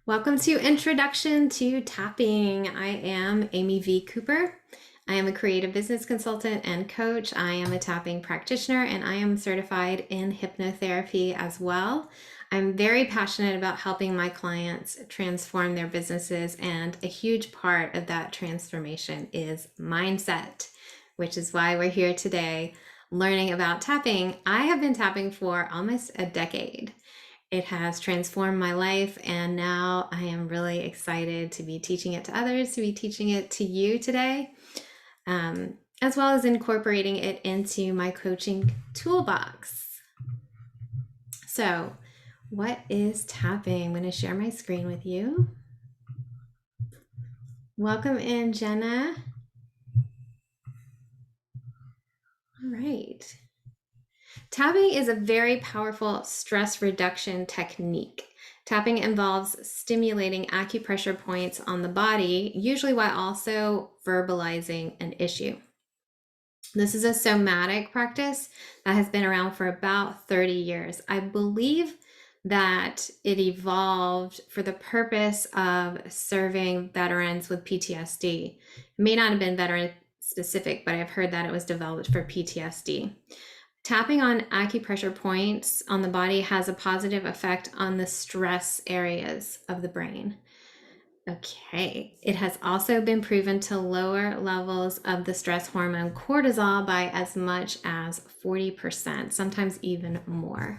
Welcome to Introduction to Tapping. I am Amy V. Cooper. I am a creative business consultant and coach. I am a tapping practitioner and I am certified in hypnotherapy as well. I'm very passionate about helping my clients transform their businesses, and a huge part of that transformation is mindset, which is why we're here today learning about tapping. I have been tapping for almost a decade. It has transformed my life, and now I am really excited to be teaching it to others, to be teaching it to you today, as well as incorporating it into my coaching toolbox. So, what is tapping? I'm going to share my screen with you. Welcome in, Jenna. All right. Tapping is a very powerful stress reduction technique. Tapping involves stimulating acupressure points on the body, usually while also verbalizing an issue. This is a somatic practice that has been around for about 30 years. I believe that it evolved for the purpose of serving veterans with PTSD. It may not have been veteran specific, but I've heard that it was developed for PTSD. Tapping on acupressure points on the body has a positive effect on the stress areas of the brain. Okay, it has also been proven to lower levels of the stress hormone cortisol by as much as 40%, sometimes even more.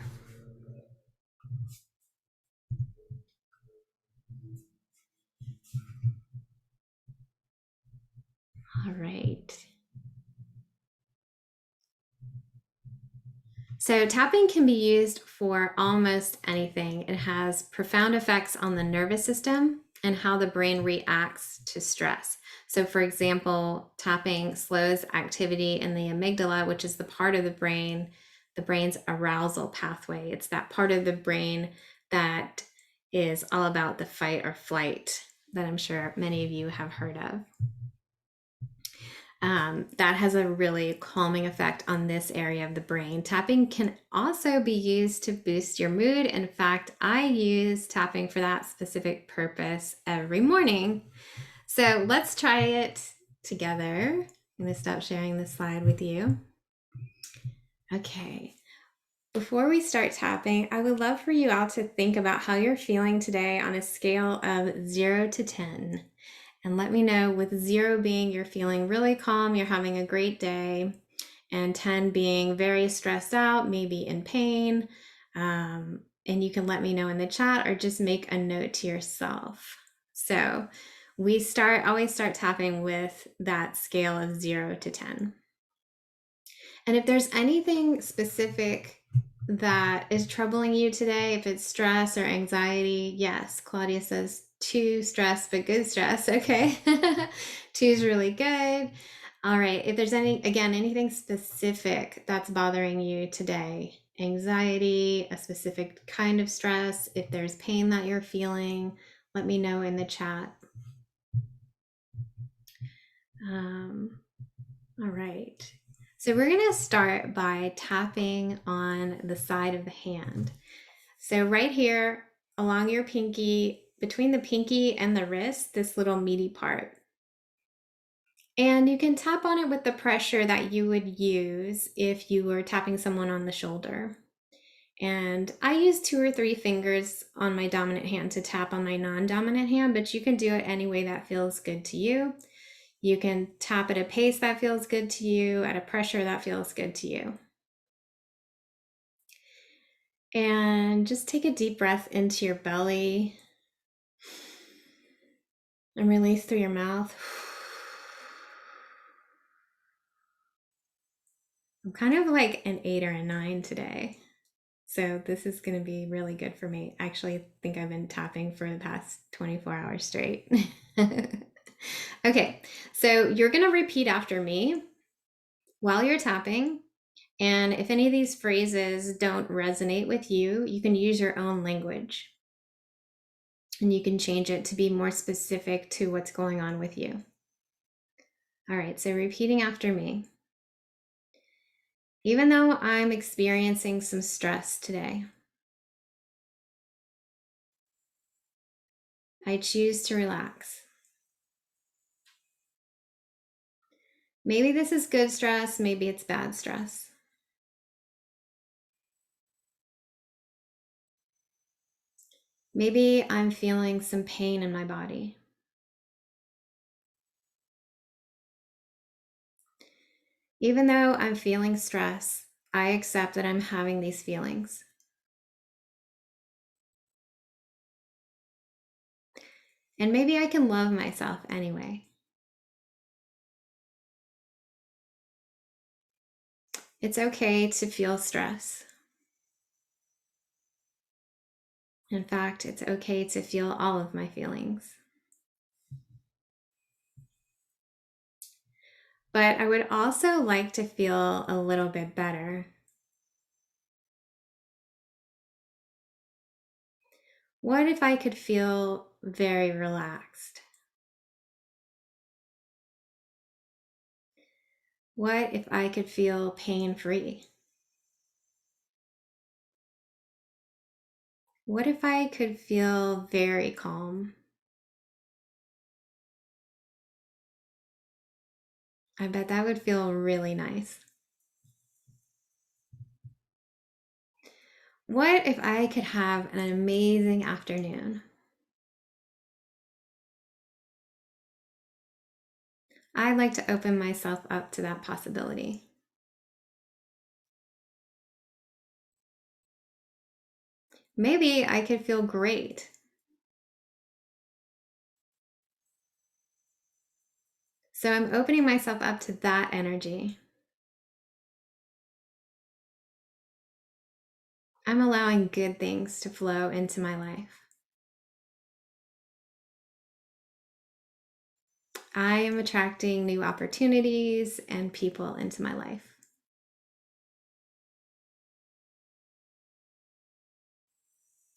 All right. So, tapping can be used for almost anything. It has profound effects on the nervous system and how the brain reacts to stress. So, for example, tapping slows activity in the amygdala, which is the part of the brain's arousal pathway. It's that part of the brain that is all about the fight or flight that I'm sure many of you have heard of. That has a really calming effect on this area of the brain. Tapping can also be used to boost your mood. In fact, I use tapping for that specific purpose every morning. So let's try it together. I'm going to stop sharing this slide with you. Okay. Before we start tapping, I would love for you all to think about how you're feeling today on a scale of 0 to 10. And let me know, with 0 being you're feeling really calm, you're having a great day, and 10 being very stressed out, maybe in pain. And you can let me know in the chat or just make a note to yourself. So we always start tapping with that scale of 0 to 10. And if there's anything specific that is troubling you today, if it's stress or anxiety, yes, Claudia says 2 stress, but good stress. Okay. 2 is really good. All right. If there's anything specific that's bothering you today, anxiety, a specific kind of stress, if there's pain that you're feeling, let me know in the chat. All right. So we're going to start by tapping on the side of the hand. So right here along your pinky, between the pinky and the wrist, this little meaty part. And you can tap on it with the pressure that you would use if you were tapping someone on the shoulder. And I use 2 or 3 fingers on my dominant hand to tap on my non-dominant hand, but you can do it any way that feels good to you. You can tap at a pace that feels good to you, at a pressure that feels good to you. And just take a deep breath into your belly and release through your mouth. I'm kind of like an 8 or a 9 today. So this is going to be really good for me. I actually think I've been tapping for the past 24 hours straight. Okay, so you're going to repeat after me while you're tapping. And if any of these phrases don't resonate with you, you can use your own language. And you can change it to be more specific to what's going on with you. All right, so repeating after me. Even though I'm experiencing some stress today, I choose to relax. Maybe this is good stress, maybe it's bad stress. Maybe I'm feeling some pain in my body. Even though I'm feeling stress, I accept that I'm having these feelings. And maybe I can love myself anyway. It's okay to feel stress. In fact, it's okay to feel all of my feelings. But I would also like to feel a little bit better. What if I could feel very relaxed? What if I could feel pain-free? What if I could feel very calm? I bet that would feel really nice. What if I could have an amazing afternoon? I'd like to open myself up to that possibility. Maybe I could feel great. So I'm opening myself up to that energy. I'm allowing good things to flow into my life. I am attracting new opportunities and people into my life.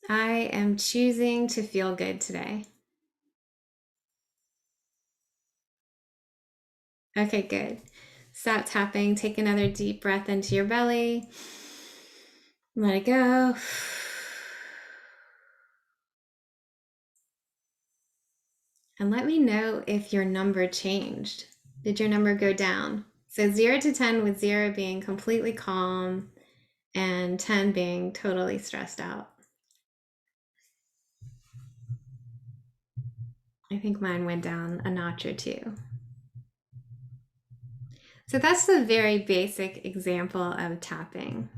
I am choosing to feel good today. Okay, good. Stop tapping. Take another deep breath into your belly. Let it go. And let me know if your number changed. Did your number go down? So 0 to 10, with 0 being completely calm and 10 being totally stressed out. I think mine went down a notch or two. So that's the very basic example of tapping.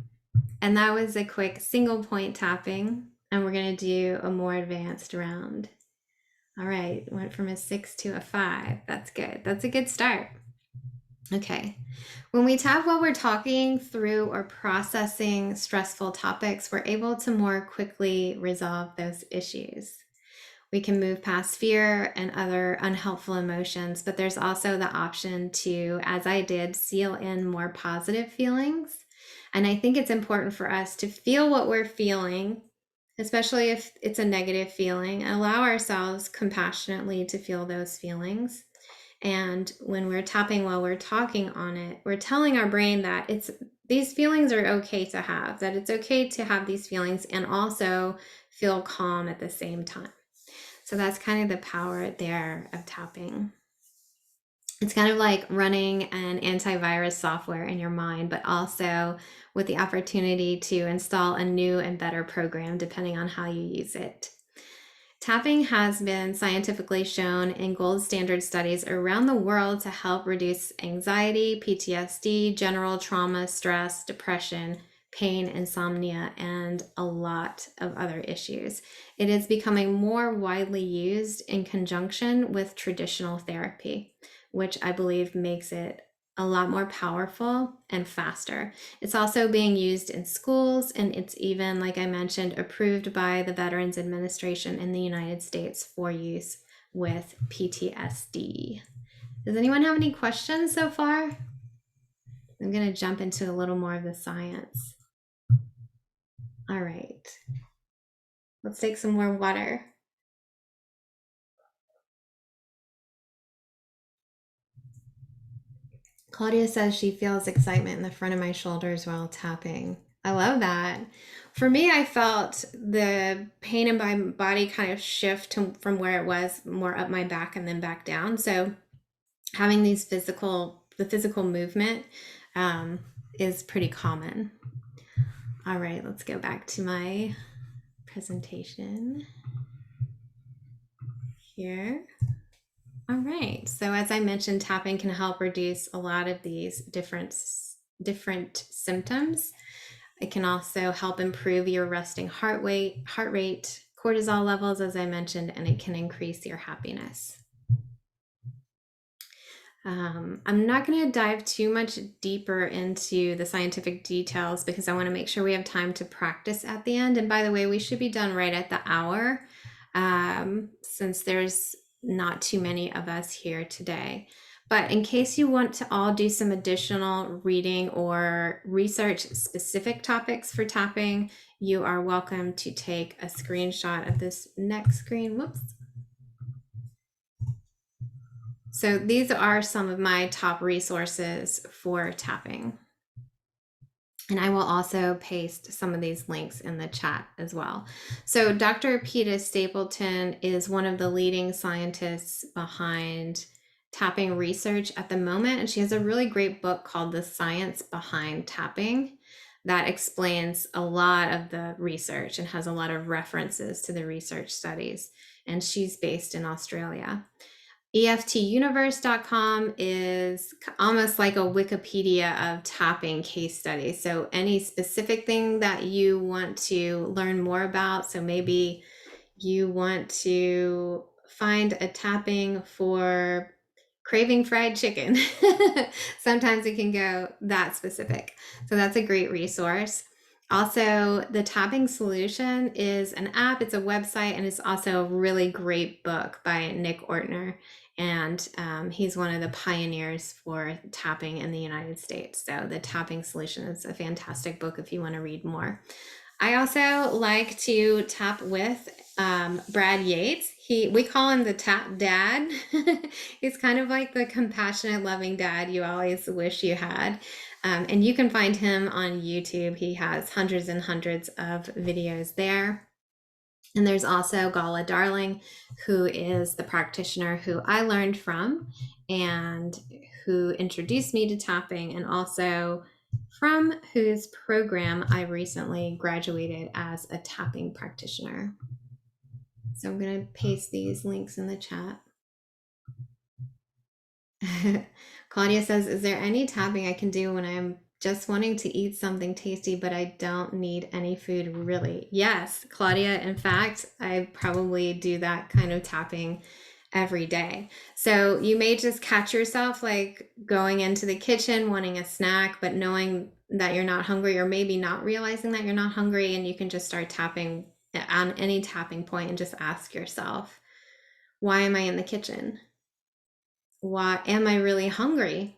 And that was a quick single point tapping. And we're going to do a more advanced round. All right, went from a 6 to a 5. That's good. That's a good start. Okay. When we tap while we're talking through or processing stressful topics, we're able to more quickly resolve those issues. We can move past fear and other unhelpful emotions, but there's also the option to, as I did, seal in more positive feelings. And I think it's important for us to feel what we're feeling, especially if it's a negative feeling, and allow ourselves compassionately to feel those feelings. And when we're tapping while we're talking on it, we're telling our brain that these feelings are okay to have, that it's okay to have these feelings and also feel calm at the same time. So that's kind of the power there of tapping. It's kind of like running an antivirus software in your mind, but also with the opportunity to install a new and better program depending on how you use it. Tapping has been scientifically shown in gold standard studies around the world to help reduce anxiety, PTSD, general trauma, stress, depression, pain, insomnia, and a lot of other issues. It is becoming more widely used in conjunction with traditional therapy, which I believe makes it a lot more powerful and faster. It's also being used in schools, and it's even, like I mentioned, approved by the Veterans Administration in the United States for use with PTSD. Does anyone have any questions so far? I'm going to jump into a little more of the science. All right. Let's take some more water. Claudia says she feels excitement in the front of my shoulders while tapping. I love that. For me, I felt the pain in my body kind of shift from where it was more up my back and then back down. So having the physical movement um, is pretty common. All right, let's go back to my presentation here. All right, so as I mentioned, tapping can help reduce a lot of these different symptoms. It can also help improve your resting heart rate, cortisol levels, as I mentioned, and it can increase your happiness. I'm not going to dive too much deeper into the scientific details because I want to make sure we have time to practice at the end. And by the way, we should be done right at the hour since there's not too many of us here today. But in case you want to all do some additional reading or research specific topics for tapping, you are welcome to take a screenshot of this next screen. Whoops. So these are some of my top resources for tapping. And I will also paste some of these links in the chat as well. So Dr. Peta Stapleton is one of the leading scientists behind tapping research at the moment. And she has a really great book called The Science Behind Tapping that explains a lot of the research and has a lot of references to the research studies. And she's based in Australia. EFTuniverse.com is almost like a Wikipedia of tapping case studies. So any specific thing that you want to learn more about, so maybe you want to find a tapping for craving fried chicken. Sometimes it can go that specific. So that's a great resource. Also, the Tapping Solution is an app, it's a website, and it's also a really great book by Nick Ortner. And he's one of the pioneers for tapping in the United States. So the Tapping Solution is a fantastic book if you want to read more. I also like to tap with Brad Yates. We call him the tap dad. He's kind of like the compassionate, loving dad you always wish you had. And you can find him on YouTube. He has hundreds and hundreds of videos there. And there's also Gala Darling, who is the practitioner who I learned from and who introduced me to tapping, and also from whose program I recently graduated as a tapping practitioner. So I'm going to paste these links in the chat. Claudia says, is there any tapping I can do when I'm just wanting to eat something tasty, but I don't need any food really? Yes, Claudia. In fact, I probably do that kind of tapping every day. So you may just catch yourself like going into the kitchen, wanting a snack, but knowing that you're not hungry, or maybe not realizing that you're not hungry, and you can just start tapping on any tapping point and just ask yourself, why am I in the kitchen? Why am I really hungry?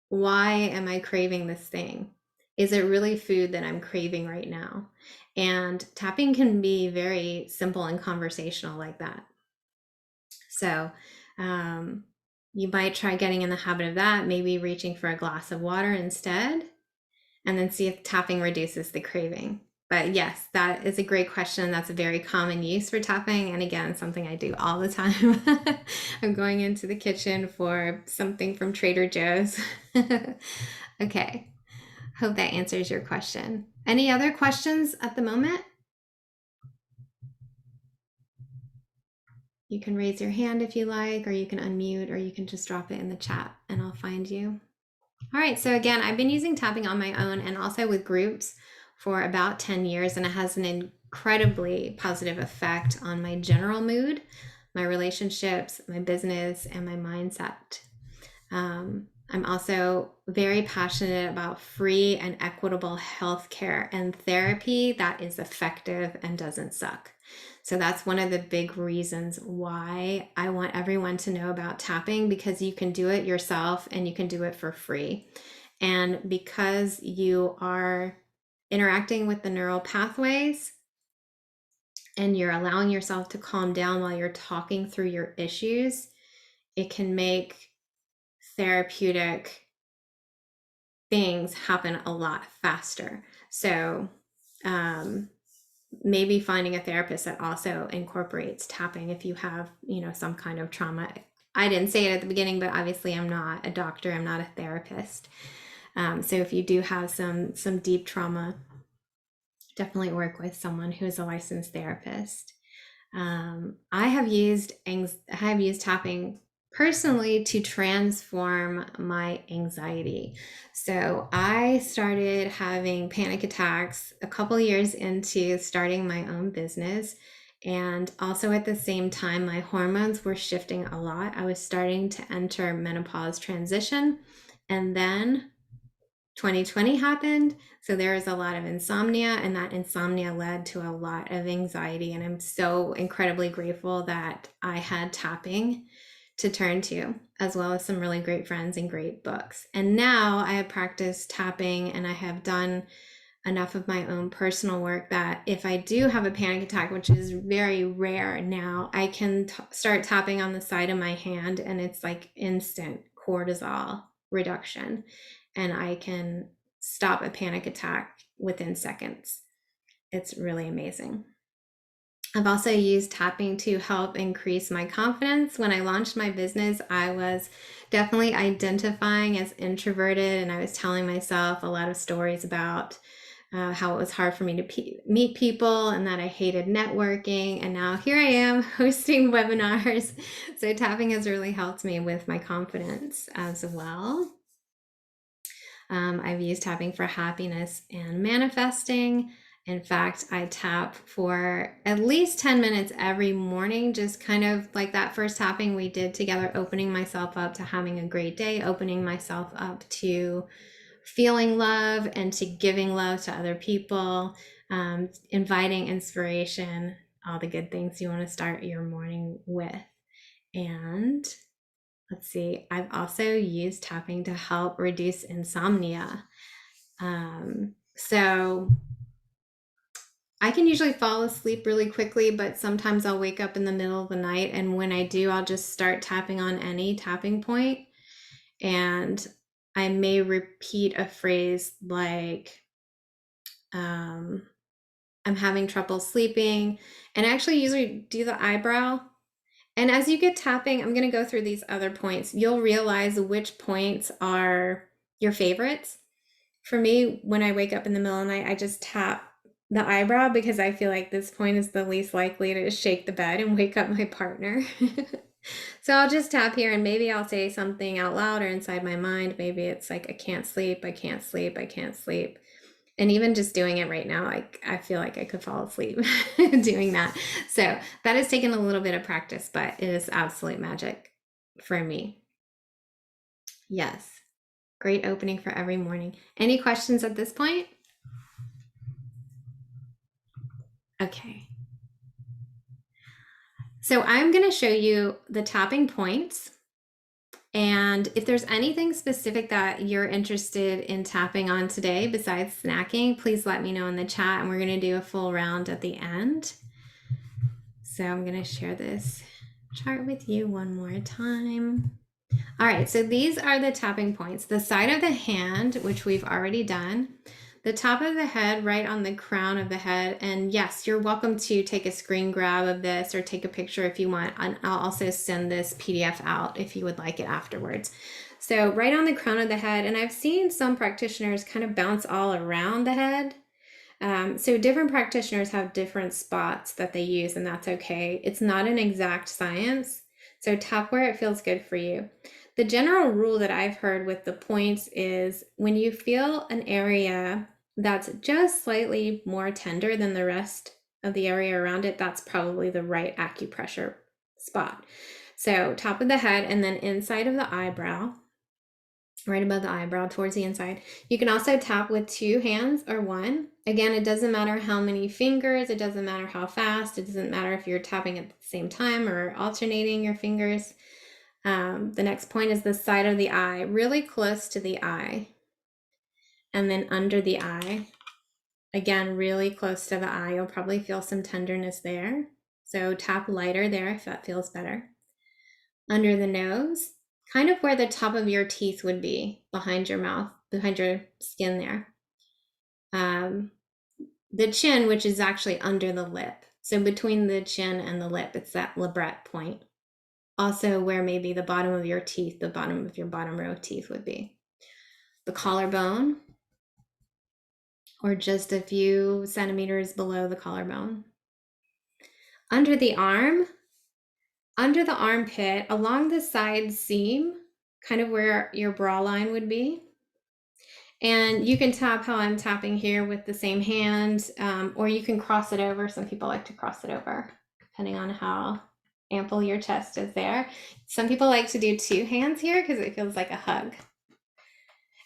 Why am I craving this thing? Is it really food that I'm craving right now? And tapping can be very simple and conversational like that. So you might try getting in the habit of that, maybe reaching for a glass of water instead, and then see if tapping reduces the craving. But yes, that is a great question. That's a very common use for tapping. And again, something I do all the time. I'm going into the kitchen for something from Trader Joe's. Okay, hope that answers your question. Any other questions at the moment? You can raise your hand if you like, or you can unmute, or you can just drop it in the chat and I'll find you. All right, so again, I've been using tapping on my own and also with groups for about 10 years, and it has an incredibly positive effect on my general mood, my relationships, my business, and my mindset. I'm also very passionate about free and equitable healthcare and therapy that is effective and doesn't suck. So that's one of the big reasons why I want everyone to know about tapping, because you can do it yourself and you can do it for free. And because you are interacting with the neural pathways and you're allowing yourself to calm down while you're talking through your issues, it can make therapeutic things happen a lot faster. So maybe finding a therapist that also incorporates tapping if you have, some kind of trauma. I didn't say it at the beginning, but obviously I'm not a doctor, I'm not a therapist. So if you do have some deep trauma, definitely work with someone who's a licensed therapist. I have used tapping personally to transform my anxiety. So I started having panic attacks a couple years into starting my own business. And also at the same time, my hormones were shifting a lot. I was starting to enter menopause transition. And then 2020 happened. So there was a lot of insomnia, and that insomnia led to a lot of anxiety. And I'm so incredibly grateful that I had tapping to turn to, as well as some really great friends and great books. And now I have practiced tapping, and I have done enough of my own personal work that if I do have a panic attack, which is very rare now, I can start tapping on the side of my hand, and it's like instant cortisol reduction, and I can stop a panic attack within seconds. It's really amazing. I've also used tapping to help increase my confidence. When I launched my business, I was definitely identifying as introverted, and I was telling myself a lot of stories about how it was hard for me to meet people and that I hated networking. And now here I am hosting webinars. So tapping has really helped me with my confidence as well. I've used tapping for happiness and manifesting. In fact, I tap for at least 10 minutes every morning, just kind of like that first tapping we did together, opening myself up to having a great day, opening myself up to feeling love and to giving love to other people, inviting inspiration, all the good things you want to start your morning with. And let's see, I've also used tapping to help reduce insomnia. So I can usually fall asleep really quickly, but sometimes I'll wake up in the middle of the night. And when I do, I'll just start tapping on any tapping point. And I may repeat a phrase like, I'm having trouble sleeping. And I actually usually do the eyebrow. And as you get tapping, I'm going to go through these other points. You'll realize which points are your favorites. For me, when I wake up in the middle of the night, I just tap the eyebrow because I feel like this point is the least likely to shake the bed and wake up my partner. So I'll just tap here, and maybe I'll say something out loud or inside my mind. Maybe it's like, I can't sleep, I can't sleep, I can't sleep. And even just doing it right now, like I feel like I could fall asleep doing that. So that has taken a little bit of practice, but it is absolute magic for me. Yes. Great opening for every morning. Any questions at this point? Okay. So I'm going to show you the tapping points. And if there's anything specific that you're interested in tapping on today besides snacking, please let me know in the chat, and we're going to do a full round at the end. So I'm going to share this chart with you one more time. All right, so these are the tapping points. The side of the hand, which we've already done, the top of the head, right on the crown of the head. And yes, you're welcome to take a screen grab of this or take a picture if you want. And I'll also send this PDF out if you would like it afterwards. So right on the crown of the head, and I've seen some practitioners kind of bounce all around the head. So different practitioners have different spots that they use, and that's okay. It's not an exact science. So tap where it feels good for you. The general rule that I've heard with the points is when you feel an area that's just slightly more tender than the rest of the area around it, that's probably the right acupressure spot. So top of the head, and then inside of the eyebrow, right above the eyebrow towards the inside. You can also tap with 2 hands or 1. Again, it doesn't matter how many fingers, it doesn't matter how fast, it doesn't matter if you're tapping at the same time or alternating your fingers. The next point is the side of the eye, really close to the eye. And then under the eye, again, really close to the eye. You'll probably feel some tenderness there. So tap lighter there if that feels better. Under the nose, kind of where the top of your teeth would be, behind your mouth, behind your skin there. the chin, which is actually under the lip. So between the chin and the lip, it's that labret point. Also where maybe the bottom of your teeth, the bottom of your bottom row of teeth would be. The collarbone, or just a few centimeters below the collarbone. Under the arm, under the armpit, along the side seam, kind of where your bra line would be. And you can tap how I'm tapping here with the same hand, or you can cross it over. Some people like to cross it over, depending on how ample your chest is there. Some people like to do two hands here because it feels like a hug.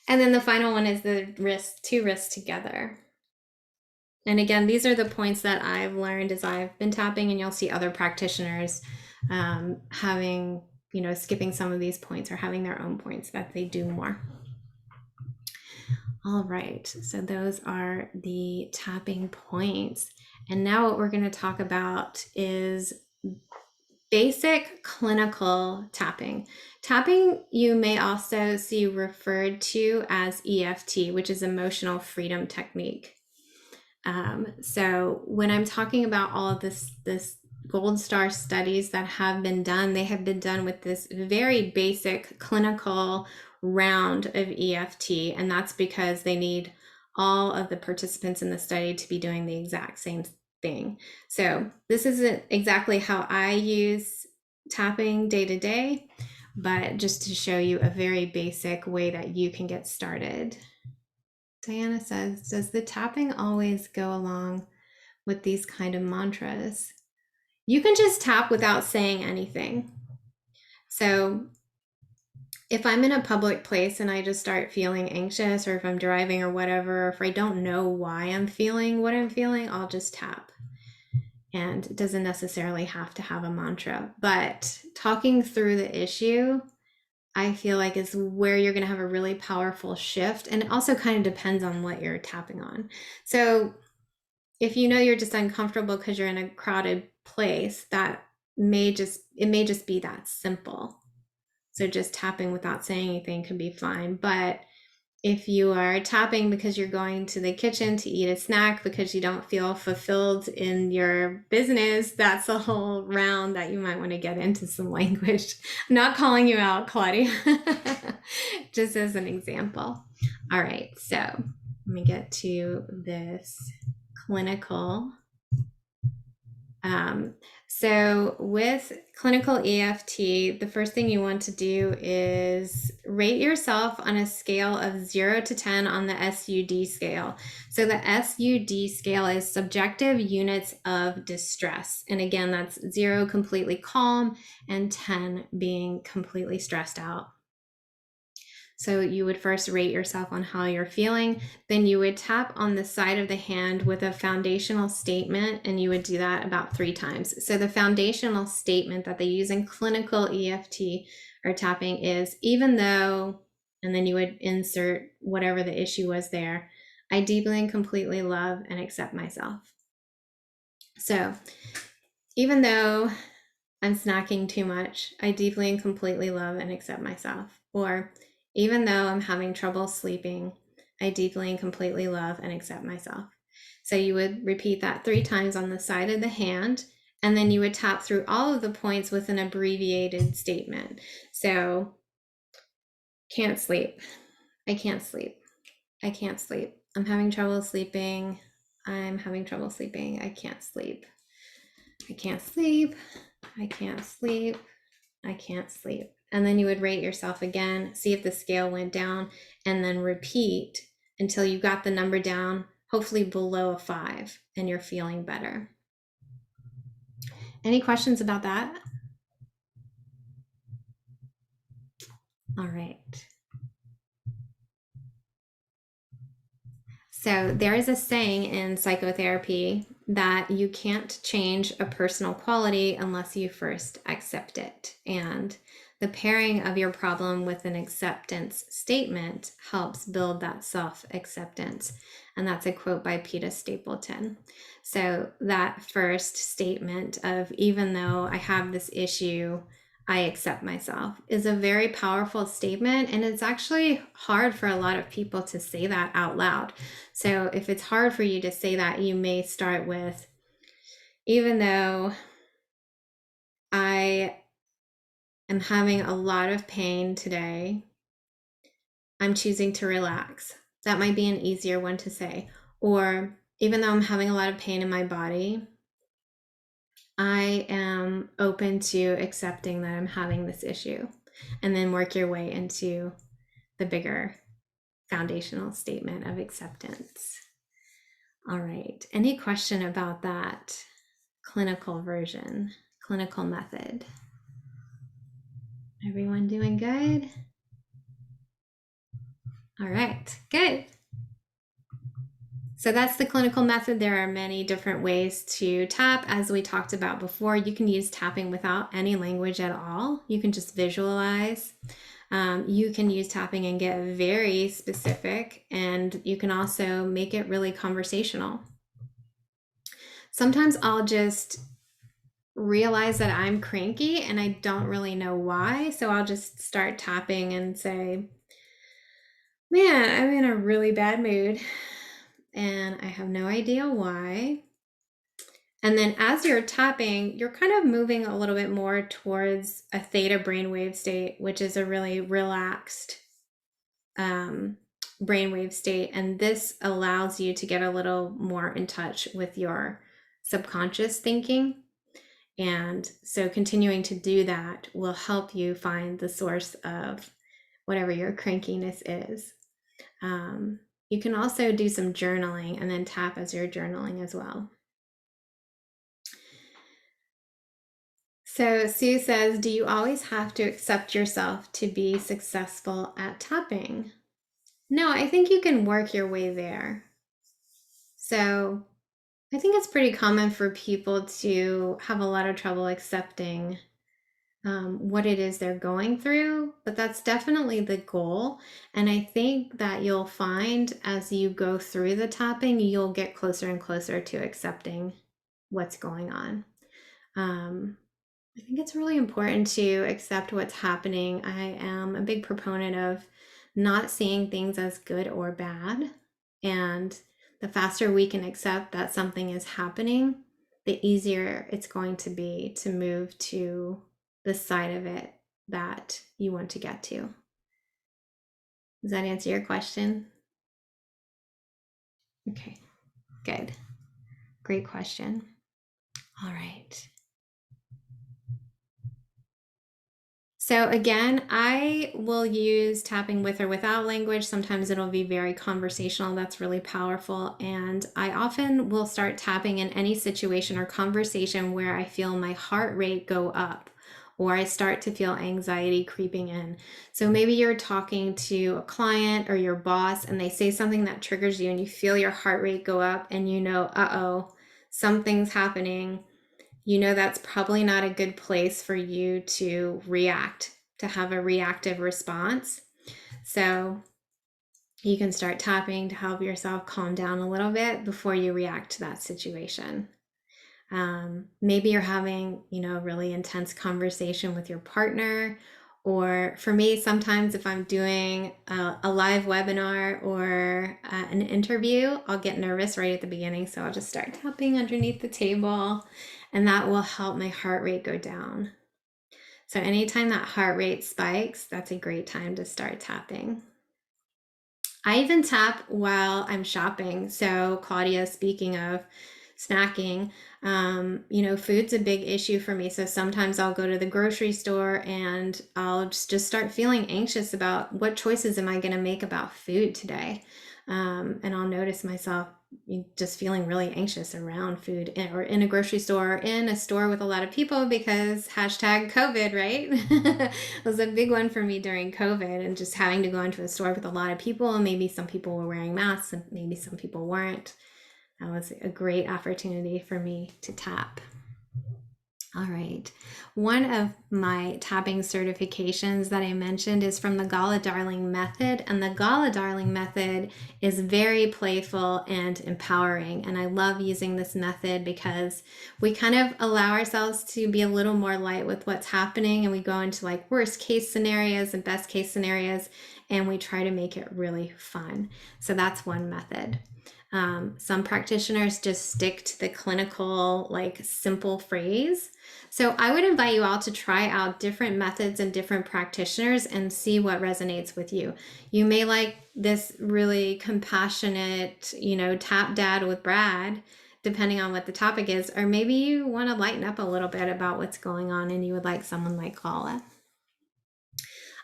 And then the final one is the wrist, two wrists together. And again, these are the points that I've learned as I've been tapping, and you'll see other practitioners having, skipping some of these points or having their own points that they do more. All right, so those are the tapping points. And now what we're going to talk about is basic clinical tapping. Tapping you may also see referred to as EFT, which is emotional freedom technique. So when I'm talking about all of this gold star studies that have been done, they have been done with this very basic clinical round of EFT, and that's because they need all of the participants in the study to be doing the exact same thing. So this isn't exactly how I use tapping day to day, but just to show you a very basic way that you can get started. Diana says, does the tapping always go along with these kind of mantras? You can just tap without saying anything. So if I'm in a public place and I just start feeling anxious, or if I'm driving or whatever, or if I don't know why I'm feeling what I'm feeling, I'll just tap. And it doesn't necessarily have to have a mantra, but talking through the issue, I feel like is where you're going to have a really powerful shift. And it also kind of depends on what you're tapping on. So if you're just uncomfortable because you're in a crowded place, it may just be that simple. So just tapping without saying anything could be fine. But if you are tapping because you're going to the kitchen to eat a snack because you don't feel fulfilled in your business, that's a whole round that you might want to get into some language. I'm not calling you out, Claudia, just as an example. All right, so let me get to this clinical. So with clinical EFT, the first thing you want to do is rate yourself on a scale of 0 to 10 on the SUD scale. So the SUD scale is subjective units of distress. And again, that's 0 completely calm and 10 being completely stressed out. So you would first rate yourself on how you're feeling. Then you would tap on the side of the hand with a foundational statement, and you would do that about 3 times. So the foundational statement that they use in clinical EFT or tapping is, even though, and then you would insert whatever the issue was there, I deeply and completely love and accept myself. So even though I'm snacking too much, I deeply and completely love and accept myself. Or even though I'm having trouble sleeping, I deeply and completely love and accept myself. So you would repeat that 3 times on the side of the hand, and then you would tap through all of the points with an abbreviated statement. So, can't sleep. I can't sleep. I can't sleep. I'm having trouble sleeping. I'm having trouble sleeping. I can't sleep. I can't sleep. I can't sleep. I can't sleep. And then you would rate yourself again, see if the scale went down, and then repeat until you got the number down, hopefully below a 5, and you're feeling better. Any questions about that? All right. So there is a saying in psychotherapy that you can't change a personal quality unless you first accept it. And the pairing of your problem with an acceptance statement helps build that self-acceptance. And that's a quote by Peter Stapleton. So that first statement of, even though I have this issue, I accept myself is a very powerful statement. And it's actually hard for a lot of people to say that out loud. So if it's hard for you to say that, you may start with, even though I am having a lot of pain today, I'm choosing to relax. That might be an easier one to say. Or even though I'm having a lot of pain in my body, I am open to accepting that I'm having this issue. And then work your way into the bigger foundational statement of acceptance. All right. Any question about that clinical version, clinical method? Everyone doing good? All right, good. So that's the clinical method. There are many different ways to tap. As we talked about before, you can use tapping without any language at all. You can just visualize. You can use tapping and get very specific, and you can also make it really conversational. Sometimes I'll just realize that I'm cranky and I don't really know why. So I'll just start tapping and say, man, I'm in a really bad mood and I have no idea why. And then as you're tapping, you're kind of moving a little bit more towards a theta brainwave state, which is a really relaxed brainwave state. And this allows you to get a little more in touch with your subconscious thinking. And so continuing to do that will help you find the source of whatever your crankiness is. You can also do some journaling and then tap as you're journaling as well. So Sue says, do you always have to accept yourself to be successful at tapping? No, I think you can work your way there. So I think it's pretty common for people to have a lot of trouble accepting what it is they're going through, but that's definitely the goal. And I think that you'll find as you go through the tapping, you'll get closer and closer to accepting what's going on. I think it's really important to accept what's happening. I am a big proponent of not seeing things as good or bad. And the faster we can accept that something is happening, the easier it's going to be to move to the side of it that you want to get to. Does that answer your question? Okay, good. Great question. All right. So again, I will use tapping with or without language. Sometimes it'll be very conversational. That's really powerful. And I often will start tapping in any situation or conversation where I feel my heart rate go up or I start to feel anxiety creeping in. So maybe you're talking to a client or your boss and they say something that triggers you and you feel your heart rate go up and you know, uh-oh, something's happening. You know that's probably not a good place for you to react, to have a reactive response. So you can start tapping to help yourself calm down a little bit before you react to that situation. Maybe you're having, a really intense conversation with your partner. Or for me, sometimes if I'm doing a live webinar or an interview, I'll get nervous right at the beginning. So I'll just start tapping underneath the table and that will help my heart rate go down. So anytime that heart rate spikes, that's a great time to start tapping. I even tap while I'm shopping. So Claudia, speaking of snacking, food's a big issue for me. So sometimes I'll go to the grocery store and I'll just start feeling anxious about what choices am I going to make about food today. And I'll notice myself just feeling really anxious around food or in a grocery store, in a store with a lot of people because #COVID, right? It was a big one for me during COVID and just having to go into a store with a lot of people and maybe some people were wearing masks and maybe some people weren't. That was a great opportunity for me to tap. All right. One of my tapping certifications that I mentioned is from the Gala Darling method. And the Gala Darling method is very playful and empowering. And I love using this method because we kind of allow ourselves to be a little more light with what's happening. And we go into like worst case scenarios and best case scenarios. And we try to make it really fun. So that's one method. Some practitioners just stick to the clinical, like simple phrase. So I would invite you all to try out different methods and different practitioners and see what resonates with you. You may like this really compassionate, tap dad with Brad, depending on what the topic is, or maybe you want to lighten up a little bit about what's going on and you would like someone like Kala.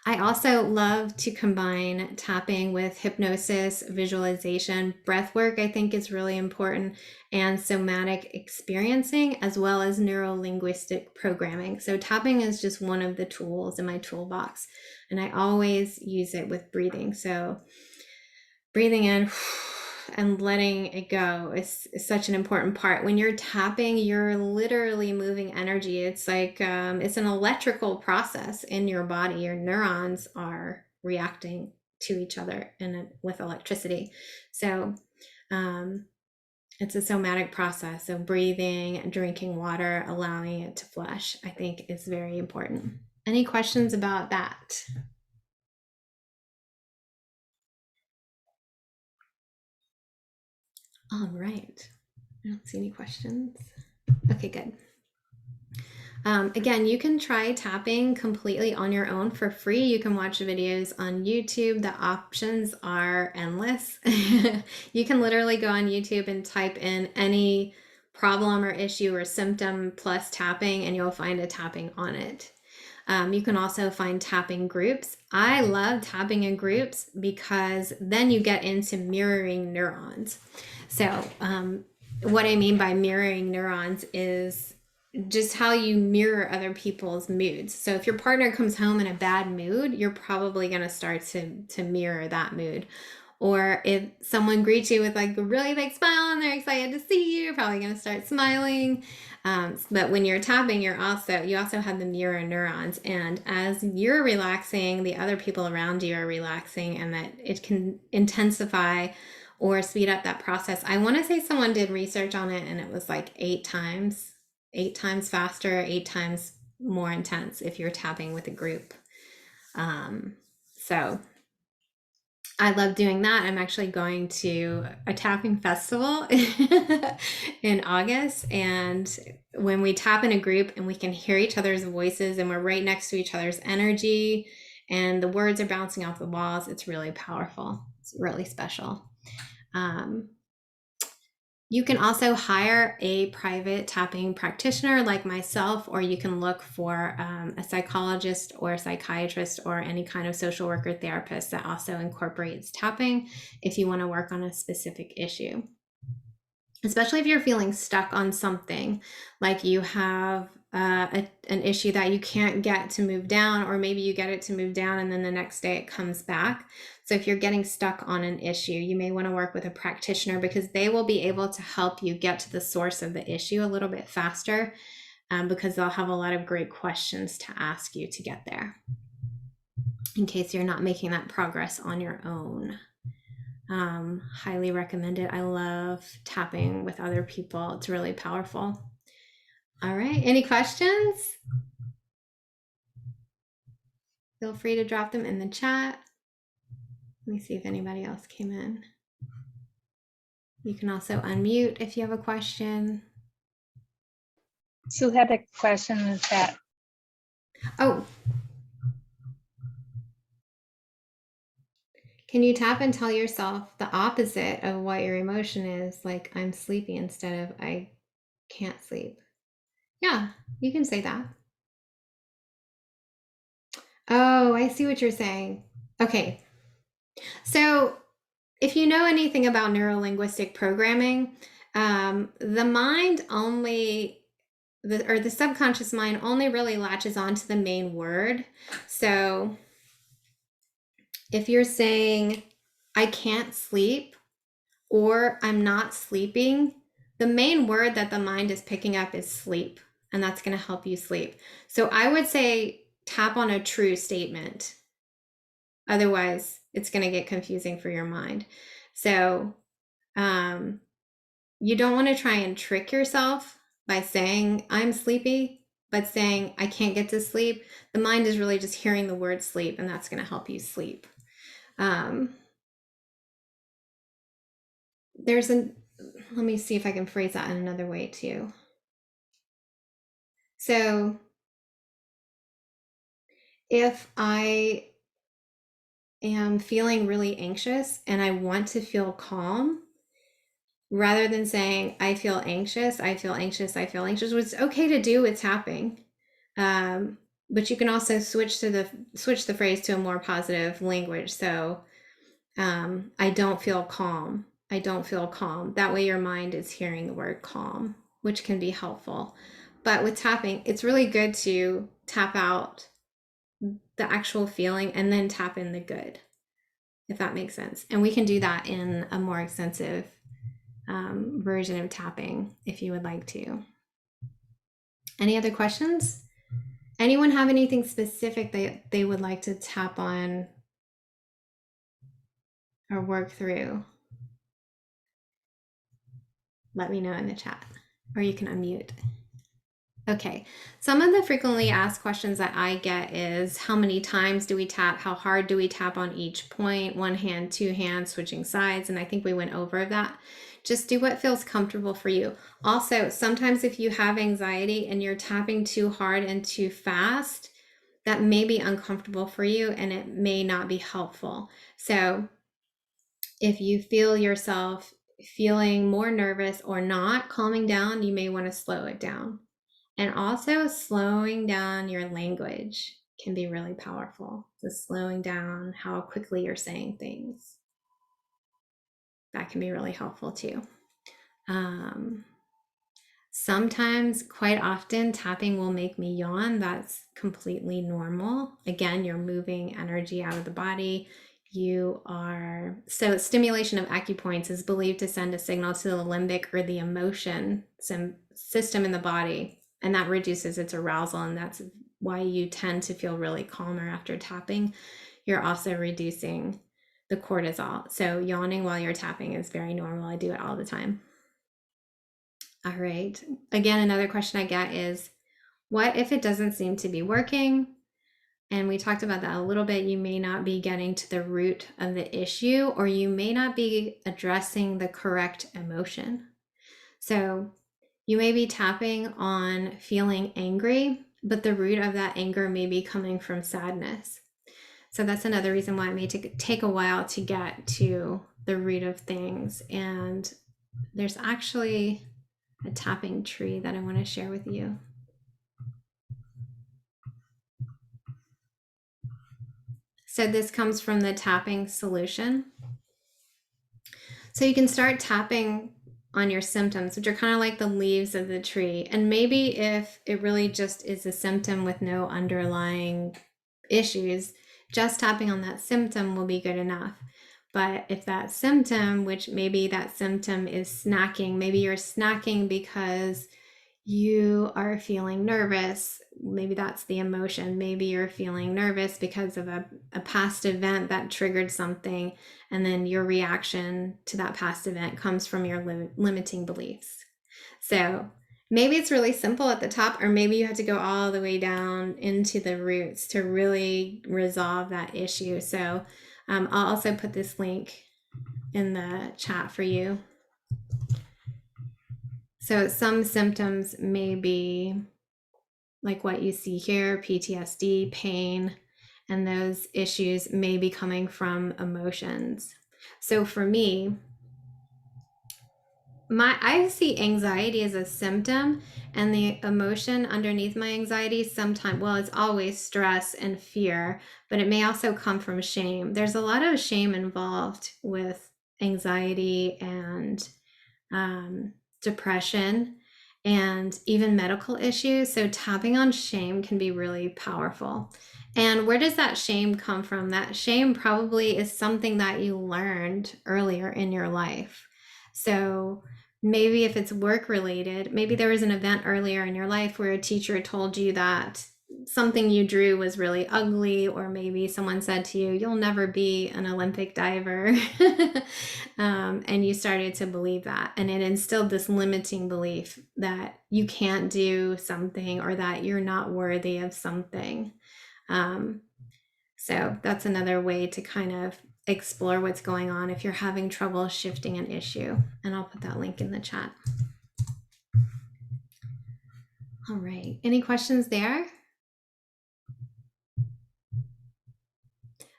I also love to combine tapping with hypnosis, visualization, breath work, I think is really important, and somatic experiencing, as well as neuro-linguistic programming. So tapping is just one of the tools in my toolbox, and I always use it with breathing. So breathing in and letting it go is such an important part. When you're tapping, you're literally moving energy. It's like it's an electrical process in your body. Your neurons are reacting to each other with electricity. So it's a somatic process. So breathing, drinking water, allowing it to flush, I think is very important. Any questions about that? All right. I don't see any questions. Okay, good. Again, you can try tapping completely on your own for free. You can watch videos on YouTube. The options are endless. You can literally go on YouTube and type in any problem or issue or symptom plus tapping, and you'll find a tapping on it. You can also find tapping groups. I love tapping in groups because then you get into mirroring neurons. So, what I mean by mirroring neurons is just how you mirror other people's moods. So if your partner comes home in a bad mood, you're probably going to start to mirror that mood. Or if someone greets you with like a really big smile and they're excited to see you, you're probably going to start smiling. But when you're tapping, you also have the mirror neurons, and as you're relaxing, the other people around you are relaxing, and that it can intensify or speed up that process. I want to say someone did research on it, and it was like 8 times faster, 8 times more intense if you're tapping with a group. So I love doing that. I'm actually going to a tapping festival in August. And when we tap in a group and we can hear each other's voices and we're right next to each other's energy and the words are bouncing off the walls, it's really powerful. It's really special. You can also hire a private tapping practitioner like myself, or you can look for a psychologist or a psychiatrist or any kind of social worker therapist that also incorporates tapping if you want to work on a specific issue. Especially if you're feeling stuck on something, like you have an issue that you can't get to move down, or maybe you get it to move down and then the next day it comes back. So if you're getting stuck on an issue, you may want to work with a practitioner because they will be able to help you get to the source of the issue a little bit faster, because they'll have a lot of great questions to ask you to get there in case you're not making that progress on your own. Highly recommend it. I love tapping with other people. It's really powerful. All right. Any questions? Feel free to drop them in the chat. Let me see if anybody else came in. You can also unmute if you have a question. Sue had a question in the chat. Oh. Can you tap and tell yourself the opposite of what your emotion is? Like, I'm sleepy instead of I can't sleep. Yeah, you can say that. Oh, I see what you're saying. Okay. So if you know anything about neuro-linguistic programming, the mind only, the subconscious mind only really latches onto the main word. So if you're saying, I can't sleep, or I'm not sleeping, the main word that the mind is picking up is sleep. and that's going to help you sleep. So I would say tap on a true statement. Otherwise, it's going to get confusing for your mind. So you don't want to try and trick yourself by saying, I'm sleepy, but saying, I can't get to sleep. The mind is really just hearing the word sleep, and that's going to help you sleep. There's let me see if I can phrase that in another way too. So if I am feeling really anxious and I want to feel calm, rather than saying, I feel anxious, I feel anxious, I feel anxious, which is okay to do with tapping. But you can also switch the phrase to a more positive language. So I don't feel calm. I don't feel calm. That way your mind is hearing the word calm, which can be helpful. But with tapping, it's really good to tap out the actual feeling and then tap in the good, if that makes sense. And we can do that in a more extensive version of tapping if you would like to. Any other questions? Anyone have anything specific that they would like to tap on or work through? Let me know in the chat, or you can unmute. Okay, some of the frequently asked questions that I get is how many times do we tap? How hard do we tap on each point? One hand, two hands, switching sides. And I think we went over that. Just do what feels comfortable for you. Also, sometimes if you have anxiety and you're tapping too hard and too fast, that may be uncomfortable for you and it may not be helpful. So if you feel yourself feeling more nervous or not calming down, you may want to slow it down. And also slowing down your language can be really powerful. Just slowing down how quickly you're saying things. That can be really helpful too. Sometimes, quite often, tapping will make me yawn. That's completely normal. Again, you're moving energy out of the body. So stimulation of acupoints is believed to send a signal to the limbic or the emotion system in the body, and that reduces its arousal, and that's why you tend to feel really calmer after tapping. You're also reducing the cortisol. So yawning while you're tapping is very normal. I do it all the time. All right. Again, another question I get is, what if it doesn't seem to be working? And we talked about that a little bit. You may not be getting to the root of the issue, or you may not be addressing the correct emotion. So you may be tapping on feeling angry, but the root of that anger may be coming from sadness. So that's another reason why it may take a while to get to the root of things. And there's actually a tapping tree that I want to share with you. So this comes from the tapping solution. So you can start tapping on your symptoms, which are kind of like the leaves of the tree. And maybe if it really just is a symptom with no underlying issues, just tapping on that symptom will be good enough. But if that symptom, which maybe that symptom is snacking, maybe you're snacking because you are feeling nervous. Maybe that's the emotion. Maybe you're feeling nervous because of a past event that triggered something, and then your reaction to that past event comes from your limiting beliefs. So maybe it's really simple at the top, or maybe you have to go all the way down into the roots to really resolve that issue. So I'll also put this link in the chat for you. So some symptoms may be like what you see here, PTSD, pain, and those issues may be coming from emotions. So for me, I see anxiety as a symptom, and the emotion underneath my anxiety sometimes, well, it's always stress and fear, but it may also come from shame. There's a lot of shame involved with anxiety and depression and even medical issues. So tapping on shame can be really powerful. And where does that shame come from? That shame probably is something that you learned earlier in your life. So Maybe if it's work related, maybe there was an event earlier in your life where a teacher told you that something you drew was really ugly, or maybe someone said to you, "You'll never be an Olympic diver." And you started to believe that. And it instilled this limiting belief that you can't do something or that you're not worthy of something. Um, so that's another way to kind of explore what's going on if you're having trouble shifting an issue. And I'll put that link in the chat. All right. Any questions there?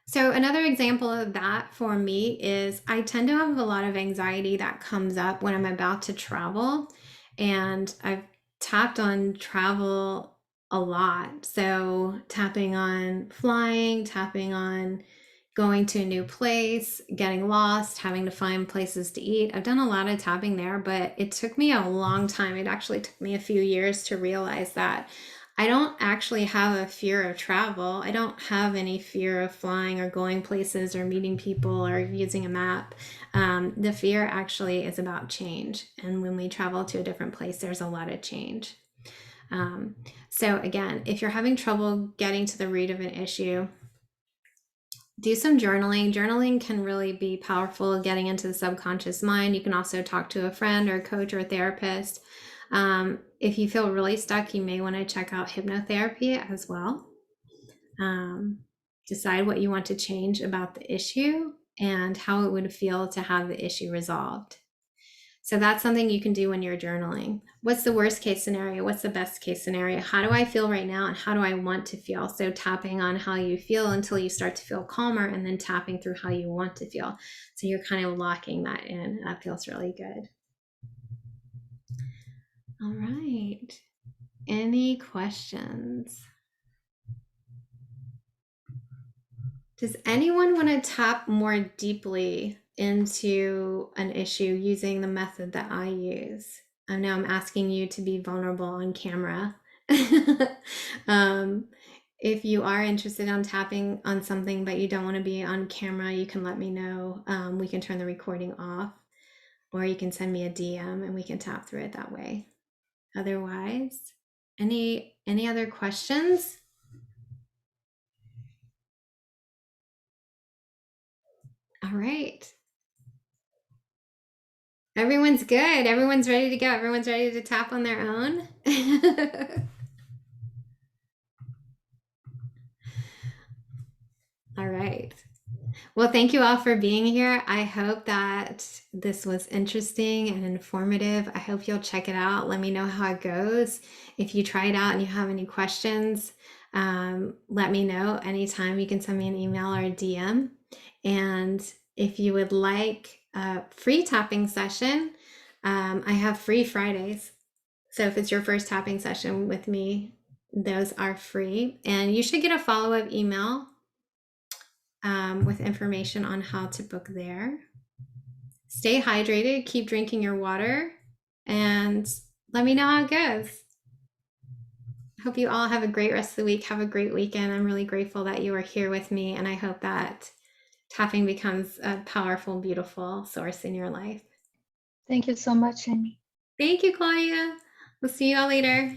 So, another example of that for me is I tend to have a lot of anxiety that comes up when I'm about to travel. And I've tapped on travel a lot. So, tapping on flying, tapping on going to a new place, getting lost, having to find places to eat. I've done a lot of tapping there, but it took me a long time. It actually took me a few years to realize that I don't actually have a fear of travel. I don't have any fear of flying or going places or meeting people or using a map. The fear actually is about change. And when we travel to a different place, there's a lot of change. Um, so, again, if you're having trouble getting to the root of an issue, do some journaling. Journaling can really be powerful getting into the subconscious mind. You can also talk to a friend or a coach or a therapist. If you feel really stuck, you may want to check out hypnotherapy as well. Decide what you want to change about the issue and how it would feel to have the issue resolved. So that's something you can do when you're journaling. What's the worst case scenario? What's the best case scenario? How do I feel right now? And how do I want to feel? So tapping on how you feel until you start to feel calmer, and then tapping through how you want to feel. So you're kind of locking that in. That feels really good. All right. Any questions? Does anyone want to tap more deeply into an issue using the method that I use? I know I'm asking you to be vulnerable on camera. um, if you are interested on tapping on something but you don't want to be on camera, you can let me know. We can turn the recording off, or you can send me a DM and we can tap through it that way. Otherwise, any other questions? All right. Everyone's good. Everyone's ready to go. Everyone's ready to tap on their own. All right. Well, thank you all for being here. I hope that this was interesting and informative. I hope you'll check it out. Let me know how it goes. If you try it out and you have any questions, let me know anytime. You can send me an email or a DM. And if you would like a free tapping session, I have free Fridays. So if it's your first tapping session with me, those are free. And you should get a follow-up email with information on how to book there. Stay hydrated, keep drinking your water, and let me know how it goes. I hope you all have a great rest of the week. Have a great weekend. I'm really grateful that you are here with me, and I hope that tapping becomes a powerful, beautiful source in your life. Thank you so much, Amy. Thank you, Claudia. We'll see you all later.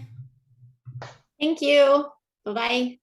Thank you. Bye-bye.